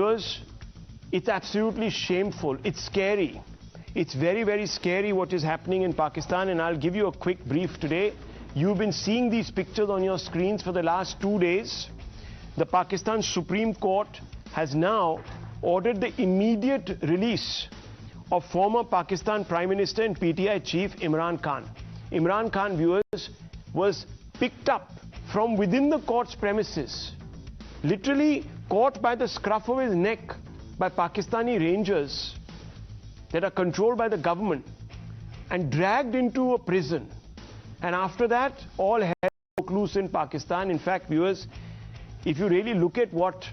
Viewers, it's absolutely shameful. It's scary. It's very, very scary what is happening in Pakistan, and I'll give you a quick brief today. You've been seeing these pictures on your screens for the last 2 days. The Pakistan Supreme Court has now ordered the immediate release of former Pakistan Prime Minister and PTI chief Imran Khan. Imran Khan, viewers, was picked up from within the court's premises, literally caught by the scruff of his neck by Pakistani rangers that are controlled by the government and dragged into a prison. And after that, all hell broke loose in Pakistan. In fact, viewers, if you really look at what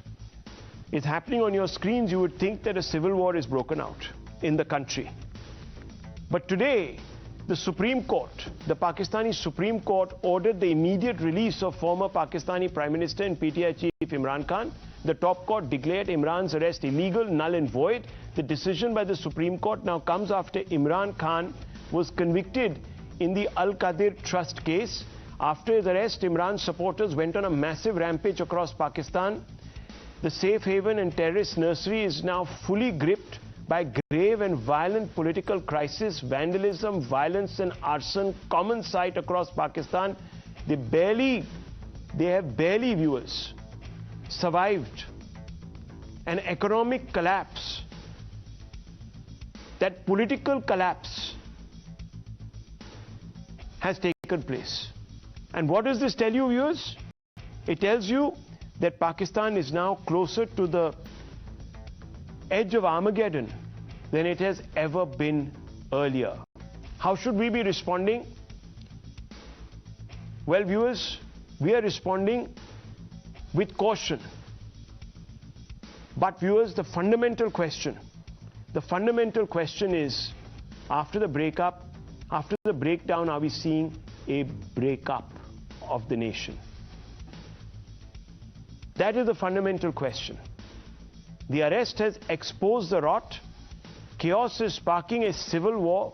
is happening on your screens, you would think that a civil war is broken out in the country. But today, the Supreme Court, the Pakistani Supreme Court, ordered the immediate release of former Pakistani Prime Minister and PTI chief Imran Khan. The top court declared Imran's arrest illegal, null and void. The decision by the Supreme Court now comes after Imran Khan was convicted in the Al-Qadir Trust case. After his arrest, Imran's supporters went on a massive rampage across Pakistan. The safe haven and terrorist nursery is now fully gripped by grave and violent political crisis, vandalism, violence and arson, common sight across Pakistan. They have barely, viewers, survived an economic collapse, that political collapse has taken place. And what does this tell you, viewers? It tells you that Pakistan is now closer to the edge of Armageddon than it has ever been earlier. How should we be responding? Well, viewers, we are responding with caution. But viewers, the fundamental question is, after the breakup, after the breakdown, are we seeing a breakup of the nation? That is the fundamental question. The arrest has exposed the rot. Chaos is sparking a civil war.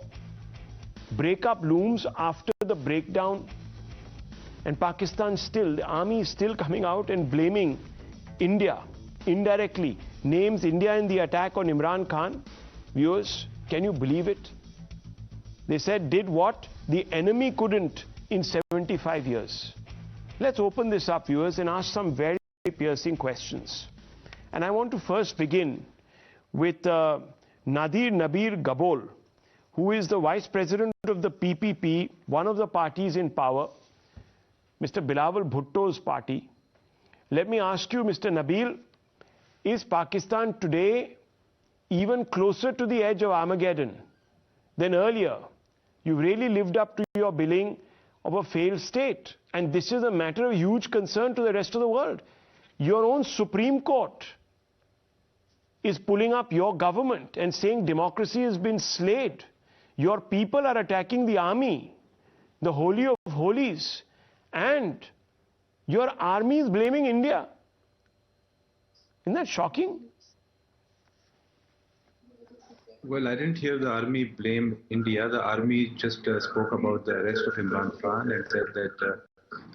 Breakup looms after the breakdown. And Pakistan still, the army is still coming out and blaming India indirectly. Names India in the attack on Imran Khan. Viewers, can you believe it? They said, did what the enemy couldn't in 75 years. Let's open this up, viewers, and ask some very piercing questions. And I want to first begin with Nadir Nabil Gabol, who is the Vice President of the PPP, one of the parties in power, Mr. Bilawal Bhutto's party. Let me ask you, Mr. Nabil, is Pakistan today even closer to the edge of Armageddon than earlier? You really lived up to your billing of a failed state. And this is a matter of huge concern to the rest of the world. Your own Supreme Court is pulling up your government and saying democracy has been slayed. Your people are attacking the army, the holy of holies, and your army is blaming India. Isn't that shocking? Well, I didn't hear the army blame India. The army just spoke about the arrest of Imran Khan and said that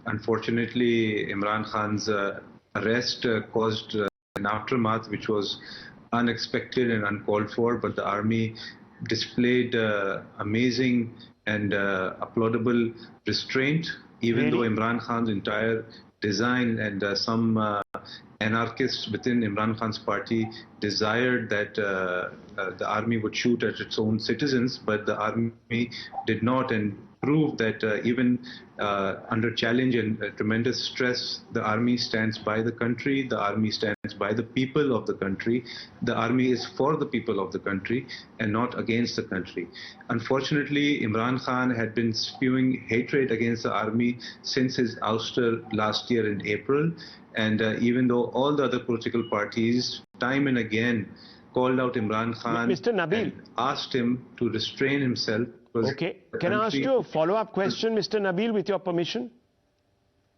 unfortunately Imran Khan's arrest caused an aftermath which was unexpected and uncalled for, but the army displayed amazing and applaudable restraint, even though Imran Khan's entire design and some anarchists within Imran Khan's party desired that the army would shoot at its own citizens, but the army did not, and proved that even under challenge and tremendous stress, the army stands by the country, the army stands by the people of the country, the army is for the people of the country and not against the country. Unfortunately, Imran Khan had been spewing hatred against the army since his ouster last year in April, and even though all the other political parties time and again called out Imran Khan, Mr. Nabil, and asked him to restrain himself. Okay, can I ask you a follow-up question, Mr. Nabil, with your permission?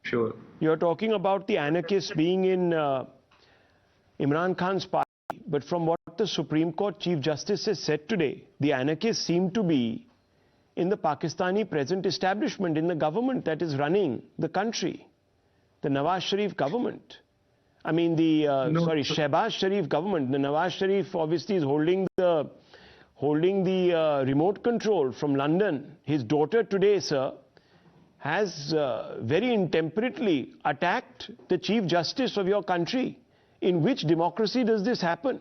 Sure. You're talking about the anarchists being in Imran Khan's party, but from what the Supreme Court Chief Justice has said today, the anarchists seem to be in the Pakistani present establishment, in the government that is running the country, the Nawaz Sharif government. I mean, the Shehbaz Sharif government, the Nawaz Sharif obviously is holding the remote control from London. His daughter today, sir, has very intemperately attacked the Chief Justice of your country. In which democracy does this happen?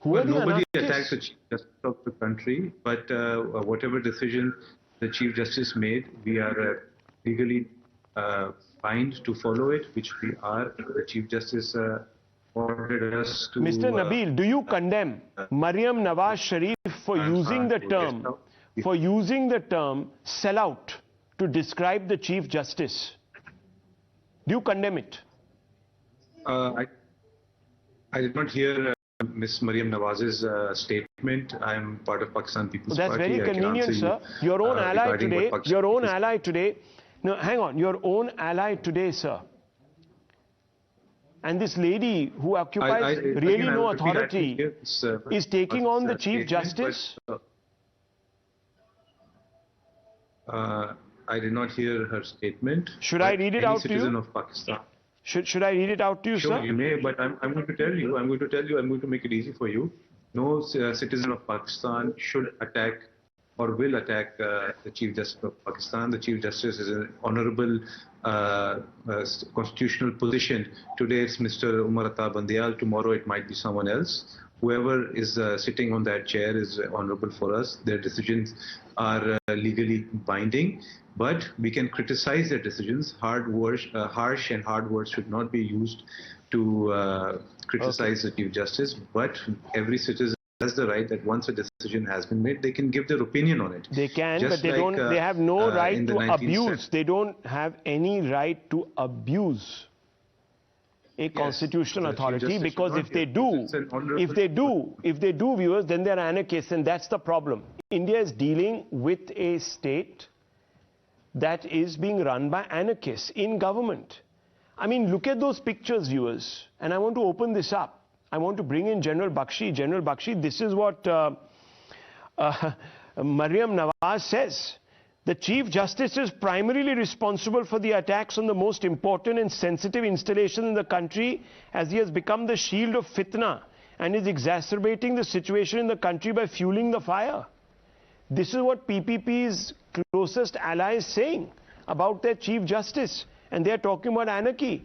Well, nobody attacked the Chief Justice of the country, but whatever decision the Chief Justice made, we are legally bound to follow it, which we are. The Chief Justice ordered us to... Mr. Nabil, do you condemn Maryam Nawaz Sharif for using the term sellout to describe the Chief Justice? Do you condemn it? I did not hear Ms. Maryam Nawaz's statement. I am part of Pakistan People's Party. That's very convenient, sir. Your own ally today, no, hang on, your own ally today, sir. And this lady who occupies really no authority is taking on the Chief Justice. I did not hear her statement. Should I read it out to you? Citizen of Pakistan. Should I read it out to you, sure, sir? You may, but I'm going to tell you. I'm going to make it easy for you. No citizen of Pakistan should attack or will attack the Chief Justice of Pakistan. The Chief Justice is an honorable constitutional position. Today it's Mr. Umar Ata Bandial. Tomorrow it might be someone else. Whoever is sitting on that chair is honorable for us. Their decisions are legally binding, but we can criticize their decisions. Harsh and hard words should not be used to criticize the Chief Justice, but every citizen has the right that once a decision has been made, they can give their opinion on it. They can, but they don't. They have no right to abuse. They don't have any right to abuse a constitutional authority, because if they do, viewers, then they're anarchists, and that's the problem. India is dealing with a state that is being run by anarchists in government. I mean, look at those pictures, viewers, and I want to open this up. I want to bring in General Bakshi. General Bakshi, this is what Maryam Nawaz says. The Chief Justice is primarily responsible for the attacks on the most important and sensitive installations in the country, as he has become the shield of fitna and is exacerbating the situation in the country by fueling the fire. This is what PPP's closest ally is saying about their Chief Justice, and they are talking about anarchy,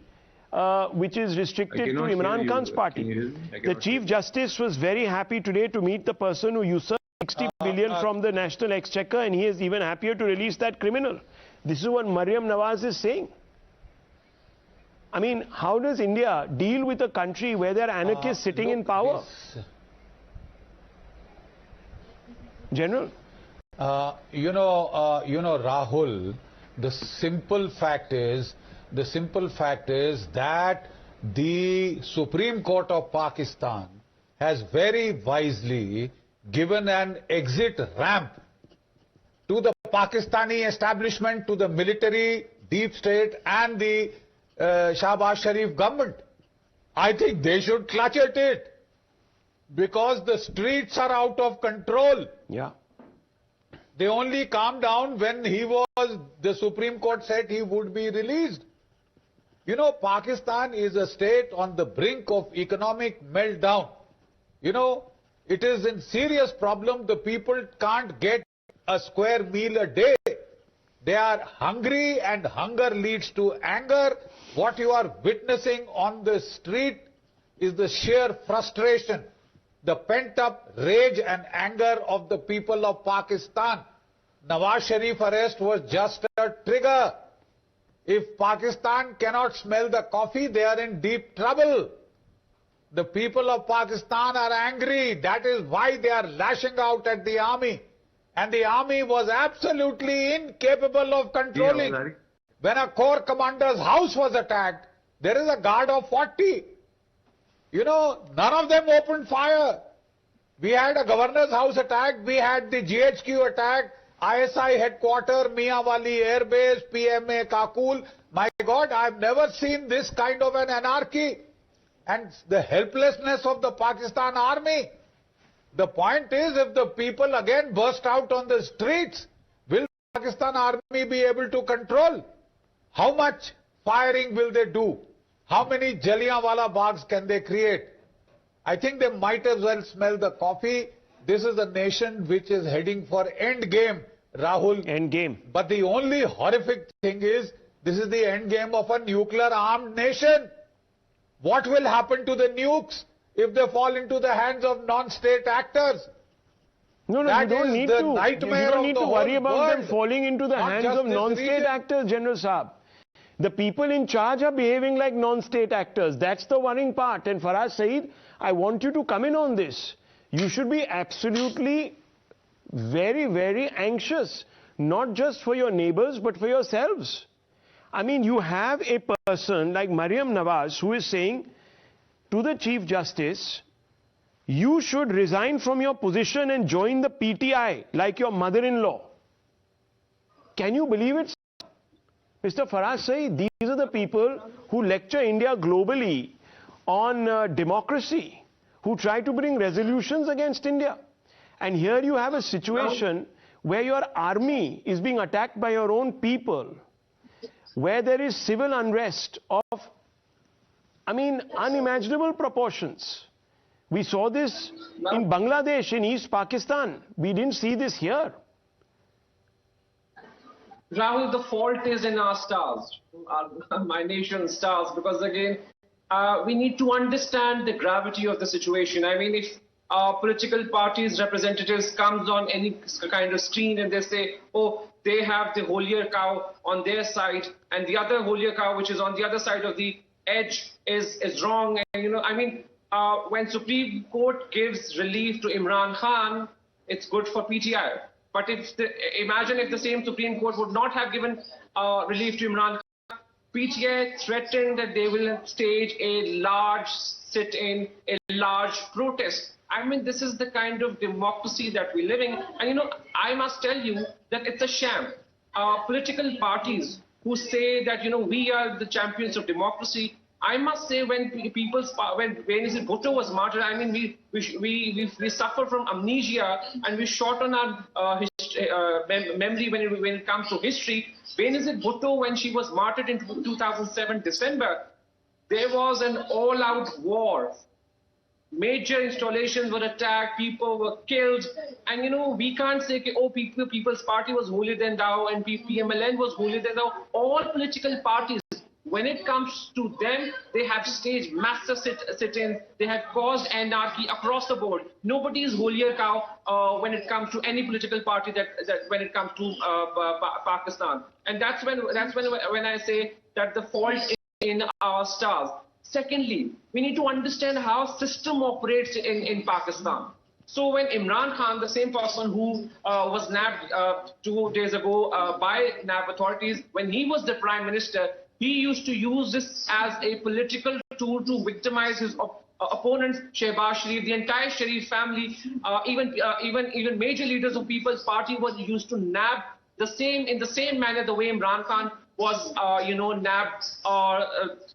which is restricted to Imran Khan's party. The Chief Justice was very happy today to meet the person who usurped 60 billion from the national exchequer, and he is even happier to release that criminal. This is what Maryam Nawaz is saying. I mean, how does India deal with a country where there are anarchists sitting in power? General? Rahul, the simple fact is that the Supreme Court of Pakistan has very wisely given an exit ramp to the Pakistani establishment, to the military, deep state and the Shehbaz Sharif government. I think they should clutch at it, because the streets are out of control. Yeah. They only calmed down when the Supreme Court said he would be released. You know, Pakistan is a state on the brink of economic meltdown. You know, it is a serious problem. The people can't get a square meal a day. They are hungry, and hunger leads to anger. What you are witnessing on the street is the sheer frustration, the pent-up rage and anger of the people of Pakistan. Nawaz Sharif arrest was just a trigger. If Pakistan cannot smell the coffee, they are in deep trouble. The people of Pakistan are angry. That is why they are lashing out at the army. And the army was absolutely incapable of controlling. When a corps commander's house was attacked, there is a guard of 40. You know, none of them opened fire. We had a governor's house attacked. We had the GHQ attacked. ISI headquarters, Mianwali Air Base, PMA Kakul. My God, I've never seen this kind of an anarchy. And the helplessness of the Pakistan army. The point is, if the people again burst out on the streets, will the Pakistan army be able to control? How much firing will they do? How many Jallianwala Baghs can they create? I think they might as well smell the coffee. This is a nation which is heading for end game, Rahul. End game. But the only horrific thing is, this is the end game of a nuclear armed nation. What will happen to the nukes if they fall into the hands of non-state actors? No, you don't need to. You don't need to worry about them falling into the hands of non-state actors, General Saab. The people in charge are behaving like non-state actors. That's the worrying part. And Faraz Saeed, I want you to come in on this. You should be absolutely very, very anxious, not just for your neighbors, but for yourselves. I mean, you have a person like Maryam Nawaz who is saying to the Chief Justice, you should resign from your position and join the PTI like your mother-in-law. Can you believe it? Mr. Faraz Saeed, these are the people who lecture India globally on democracy, who try to bring resolutions against India. And here you have a situation where your army is being attacked by your own people, where there is civil unrest of, unimaginable proportions. We saw this in Bangladesh, in East Pakistan. We didn't see this here. Rahul, the fault is in our stars, my nation's stars, because again, we need to understand the gravity of the situation. I mean, if political parties' representatives comes on any kind of screen and they say, oh, they have the holier cow on their side and the other holier cow, which is on the other side of the edge, is wrong. And, when Supreme Court gives relief to Imran Khan, it's good for PTI. But imagine if the same Supreme Court would not have given relief to Imran Khan. PTI threatened that they will stage a large sit-in, a large protest. I mean, this is the kind of democracy that we're living. And I must tell you that it's a sham. Political parties who say that, we are the champions of democracy, I must say, when Benazir Bhutto was martyred, I mean, we suffer from amnesia and we short on our memory when it comes to history. Benazir Bhutto, when she was martyred in 2007 December, there was an all-out war. Major installations were attacked, people were killed, and we can't say, oh, People's Party was holier than thou and PMLN was holier than thou. All political parties, when it comes to them, they have staged massive sit-ins. They have caused anarchy across the board. Nobody is holier cow when it comes to any political party when it comes to Pakistan. And that's when I say that the fault is in our stars. Secondly, we need to understand how system operates in Pakistan. So when Imran Khan, the same person who was nabbed 2 days ago by NAB authorities, when he was the Prime Minister, he used to use this as a political tool to victimize his opponents, Shehbaz Sharif, the entire Sharif family, even major leaders of People's Party were used to nab in the same manner the way Imran Khan was, nabbed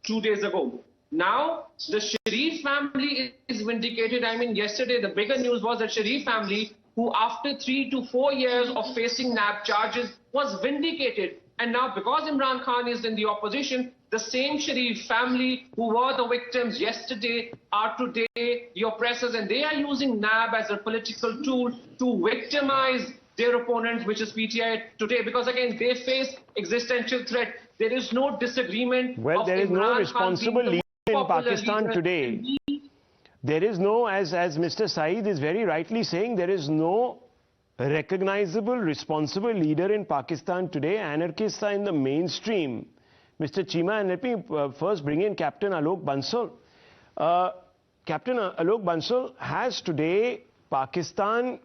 2 days ago. Now, the Sharif family is vindicated. I mean, yesterday, the bigger news was that Sharif family, who after 3 to 4 years of facing NAB charges, was vindicated. And now, because Imran Khan is in the opposition, the same Sharif family who were the victims yesterday are today the oppressors, and they are using NAB as a political tool to victimize their opponents, which is PTI today, because again, they face existential threat. There is no disagreement. Well, there is no responsible leader in Pakistan today. There is no, as Mr. Saeed is very rightly saying, there is no recognizable, responsible leader in Pakistan today. Anarchists are in the mainstream. Mr. Chima, and let me first bring in Captain Alok Bansal. Captain Alok Bansal, has today Pakistan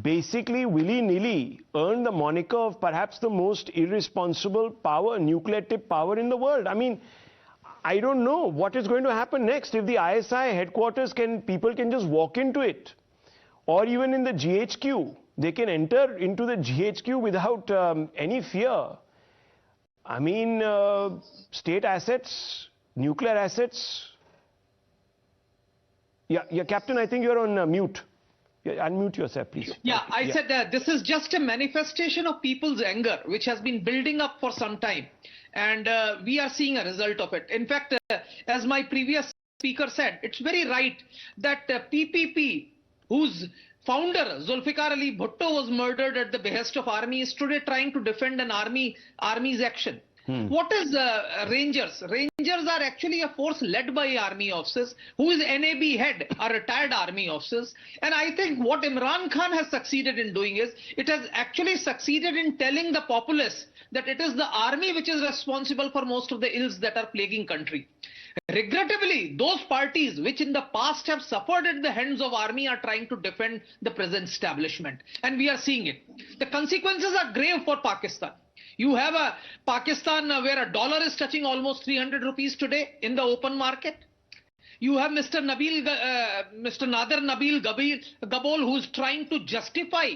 basically willy-nilly earned the moniker of perhaps the most irresponsible power, nuclear tip power in the world? I mean, I don't know what is going to happen next if the ISI headquarters people can just walk into it. Or even in the GHQ, they can enter into the GHQ without any fear. I mean, state assets, nuclear assets. Yeah, Captain, I think you're on mute. Yeah, unmute yourself, please. Yeah, I said that this is just a manifestation of people's anger, which has been building up for some time. And we are seeing a result of it. In fact, as my previous speaker said, it's very right that PPP, whose founder Zulfikar Ali Bhutto was murdered at the behest of army, is today trying to defend an army's action. What is Rangers? Rangers are actually a force led by army officers, who is NAB head, are retired army officers. And I think what Imran Khan has succeeded in doing is, it has actually succeeded in telling the populace that it is the army which is responsible for most of the ills that are plaguing country. Regrettably, those parties which in the past have suffered at the hands of army are trying to defend the present establishment. And we are seeing it. The consequences are grave for Pakistan. You have a Pakistan where a dollar is touching almost 300 rupees today in the open market. You have Mr. Nadir Nabil Gabol, who is trying to justify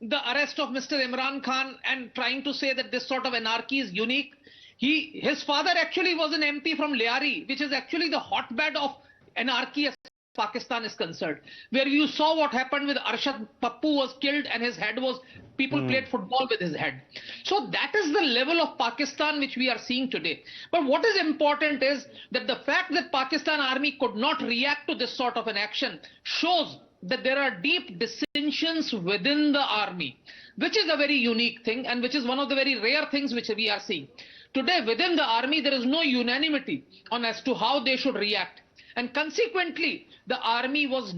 the arrest of Mr. Imran Khan and trying to say that this sort of anarchy is unique. His father actually was an MP from Liari, which is actually the hotbed of anarchy as Pakistan is concerned, where you saw what happened with Arshad Pappu was killed and his head was, people played football with his head. So that is the level of Pakistan which we are seeing today. But what is important is that the fact that Pakistan army could not react to this sort of an action shows that there are deep dissensions within the army, which is a very unique thing and which is one of the very rare things which we are seeing. Today within the army there is no unanimity on as to how they should react. And consequently, the army was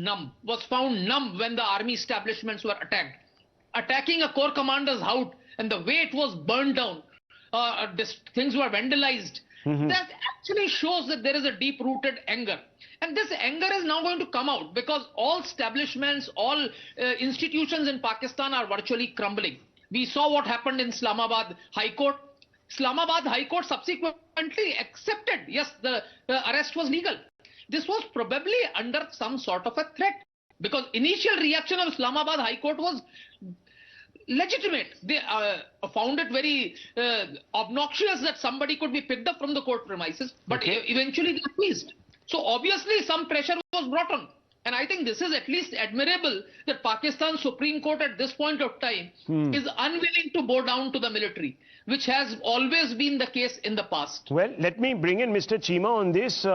found numb when the army establishments were attacked. Attacking a corps commander's house and the way it was burned down, things were vandalized. That actually shows that there is a deep-rooted anger. And this anger is now going to come out because all establishments, all institutions in Pakistan are virtually crumbling. We saw what happened in Islamabad High Court. Islamabad High Court subsequently accepted, yes, the arrest was legal. This was probably under some sort of a threat, because initial reaction of Islamabad High Court was legitimate. They found it very obnoxious that somebody could be picked up from the court premises, but eventually they appeased. So obviously some pressure was brought on. And I think this is at least admirable that Pakistan Supreme Court at this point of time is unwilling to bow down to the military, which has always been the case in the past. Well, let me bring in Mr. Cheema on this.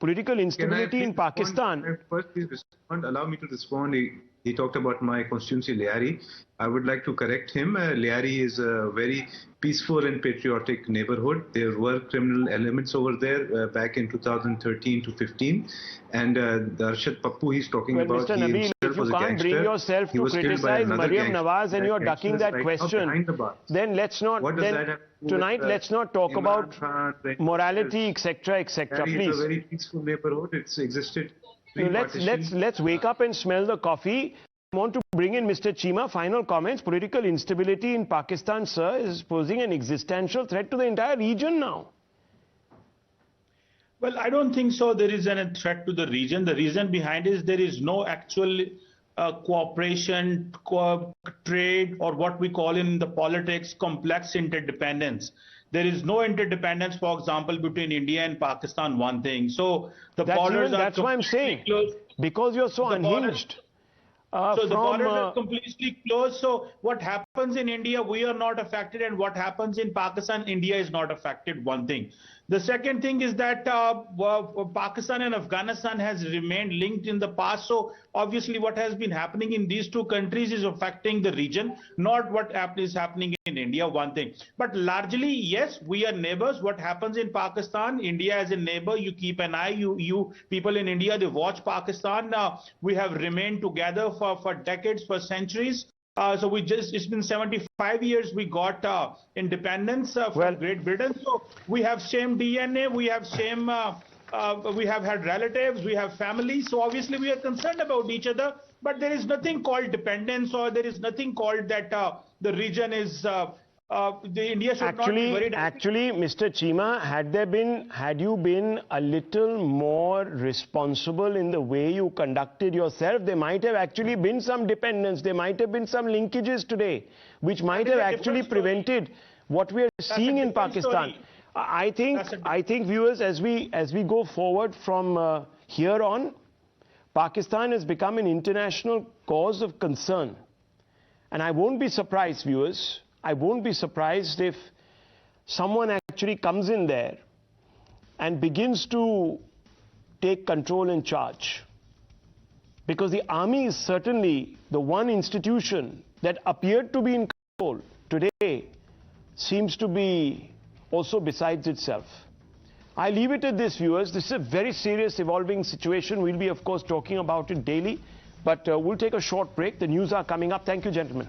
Political instability in Pakistan. First, please respond. Allow me to respond. He talked about my constituency, Liari. I would like to correct him. Liari is a very peaceful and patriotic neighborhood. There were criminal elements over there back in 2013 to 15. And the Arshad Pappu he's talking about, Mr. Nabil, if you can't bring yourself to criticize Maryam Nawaz and you're ducking that question, then let's not, tonight let's not talk about morality, etc., etc. Please. It's a very peaceful neighborhood. It's existed. Let's wake up and smell the coffee. I want to bring in Mr. Cheema. Final comments. Political instability in Pakistan, sir, is posing an existential threat to the entire region now. Well, I don't think so. There is a threat to the region. The reason behind is there is no actual cooperation, trade, or what we call in the politics complex interdependence. There is no interdependence, for example, between India and Pakistan, one thing. So the borders are that's why I'm saying, closed. Because you're so unhinged. So the borders are completely closed. So what happens in India, we are not affected, and what happens in Pakistan, India is not affected, one thing. The second thing is that Pakistan and Afghanistan has remained linked in the past. So obviously what has been happening in these two countries is affecting the region, not what is happening in India, one thing. But largely, yes, we are neighbors. What happens in Pakistan, India as a neighbor, you keep an eye, you people in India, they watch Pakistan. We have remained together for decades, for centuries. So it's been 75 years we got independence from Great Britain. So we have same DNA, we have same, we have had relatives, we have families. So obviously we are concerned about each other, but there is nothing called dependence, or there is nothing called that the region is, India should not be worried. Actually, Mr. Cheema, had you been a little more responsible in the way you conducted yourself, there might have actually been some dependence, there might have been some linkages today, which might have actually prevented what we are seeing in Pakistan. I think viewers, as we go forward from here on, Pakistan has become an international cause of concern. And I won't be surprised, viewers, I won't be surprised if someone actually actually comes in there and begins to take control and charge. Because the army is certainly the one institution that appeared to be in control today seems to be also besides itself. I leave it at this, viewers. This is a very serious evolving situation. We'll be, of course, talking about it daily. But we'll take a short break. The news are coming up. Thank you, gentlemen.